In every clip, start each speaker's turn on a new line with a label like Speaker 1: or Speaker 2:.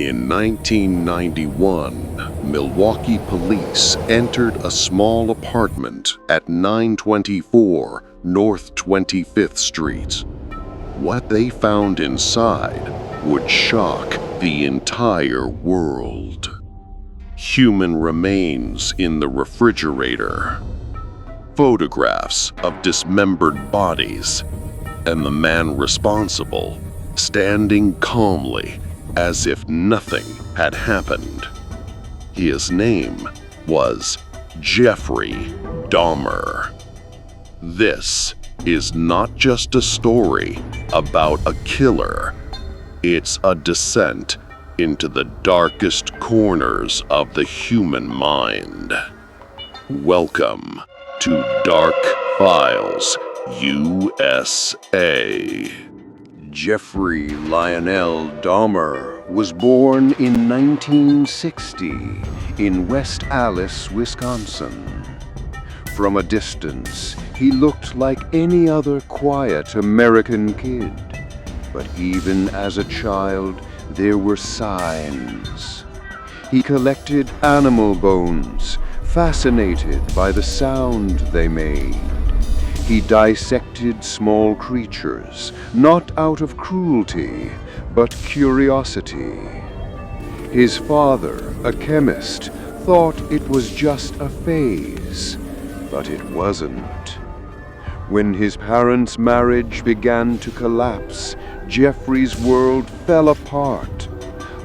Speaker 1: In 1991, Milwaukee police entered a small apartment at 924 North 25th Street. What they found inside would shock the entire world. Human remains in the refrigerator, photographs of dismembered bodies, and the man responsible standing calmly as if nothing had happened. His name was Jeffrey Dahmer. This is not just a story about a killer. It's a descent into the darkest corners of the human mind. Welcome to Dark Files USA.
Speaker 2: Jeffrey Lionel Dahmer was born in 1960 in West Allis, Wisconsin. From a distance, he looked like any other quiet American kid. But even as a child, there were signs. He collected animal bones, fascinated by the sound they made. He dissected small creatures, not out of cruelty, but curiosity. His father, a chemist, thought it was just a phase, but it wasn't. When his parents' marriage began to collapse, Jeffrey's world fell apart.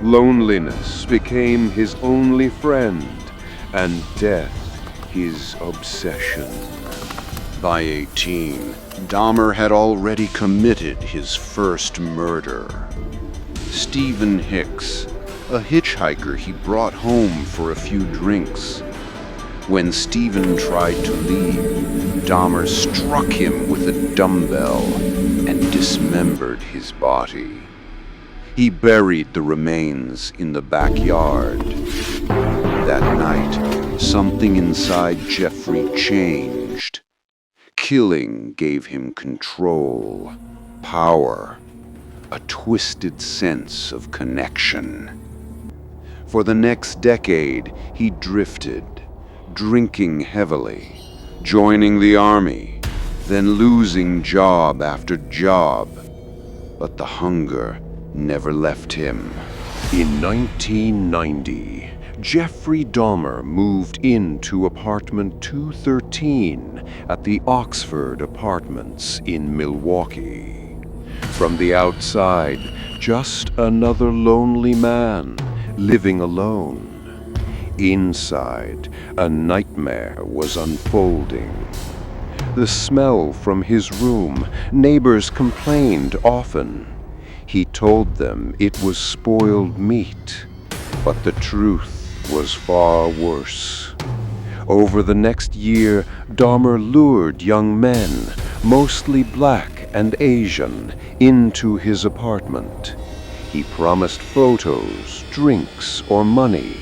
Speaker 2: Loneliness became his only friend, and death his obsession. By 18, Dahmer had already committed his first murder. Stephen Hicks, a hitchhiker he brought home for a few drinks. When Stephen tried to leave, Dahmer struck him with a dumbbell and dismembered his body. He buried the remains in the backyard. That night, something inside Jeffrey changed. Killing gave him control, power, a twisted sense of connection. For the next decade, he drifted, drinking heavily, joining the army, then losing job after job. But the hunger never left him. In 1990, Jeffrey Dahmer moved into apartment 213 at the Oxford Apartments in Milwaukee. From the outside, just another lonely man living alone. Inside, a nightmare was unfolding. The smell from his room, neighbors complained often. He told them it was spoiled meat, but the truth was far worse. Over the next year, Dahmer lured young men, mostly black and Asian, into his apartment. He promised photos, drinks, or money.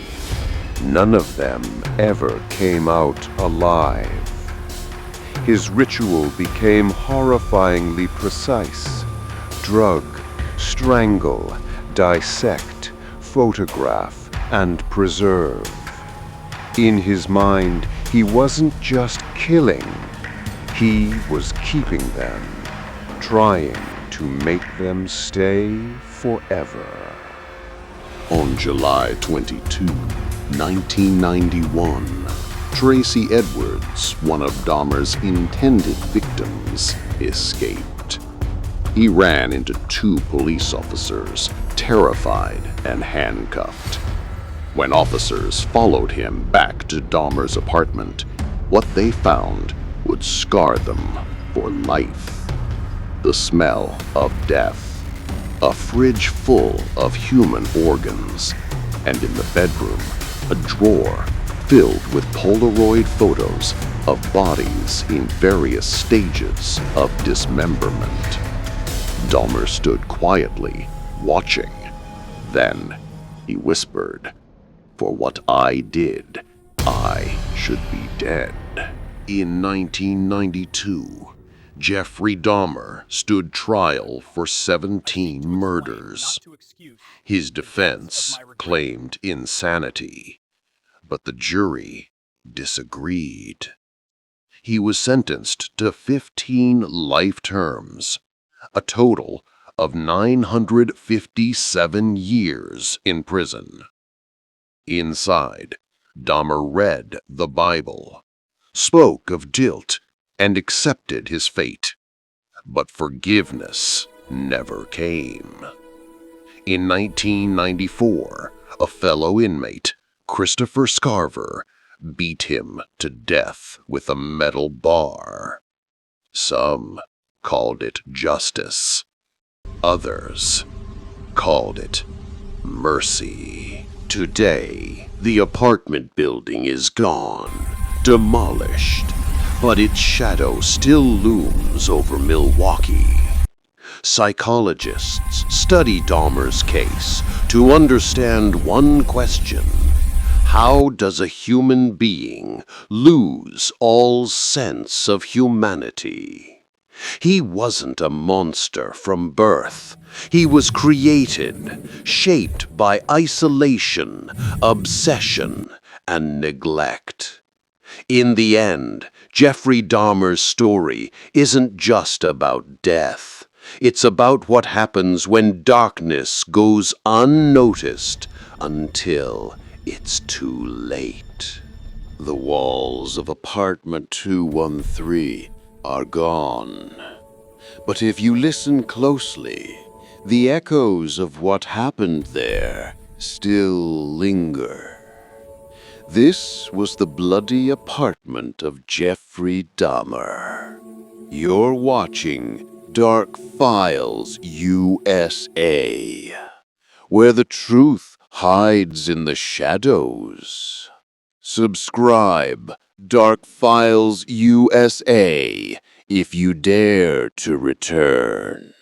Speaker 2: None of them ever came out alive. His ritual became horrifyingly precise. Drug, strangle, dissect, photograph, and preserve. In his mind, he wasn't just killing. He was keeping them, trying to make them stay forever.
Speaker 1: On July 22, 1991, Tracy Edwards, one of Dahmer's intended victims, escaped. He ran into two police officers, terrified and handcuffed. When officers followed him back to Dahmer's apartment, what they found would scar them for life. The smell of death, a fridge full of human organs, and in the bedroom, a drawer filled with Polaroid photos of bodies in various stages of dismemberment. Dahmer stood quietly, watching. Then he whispered, "For what I did, I should be dead." In 1992, Jeffrey Dahmer stood trial for 17 murders. His defense claimed insanity, but the jury disagreed. He was sentenced to 15 life terms, a total of 957 years in prison. Inside, Dahmer read the Bible, spoke of guilt, and accepted his fate. But forgiveness never came. In 1994, a fellow inmate, Christopher Scarver, beat him to death with a metal bar. Some called it justice. Others called it mercy. Today, the apartment building is gone, demolished, but its shadow still looms over Milwaukee. Psychologists study Dahmer's case to understand one question: how does a human being lose all sense of humanity? He wasn't a monster from birth. He was created, shaped by isolation, obsession, and neglect. In the end, Jeffrey Dahmer's story isn't just about death. It's about what happens when darkness goes unnoticed until it's too late. The walls of apartment 213 are gone. But if you listen closely, the echoes of what happened there still linger. This was the bloody apartment of Jeffrey Dahmer. You're watching Dark Files USA, where the truth hides in the shadows. Subscribe, Dark Files USA, if you dare to return.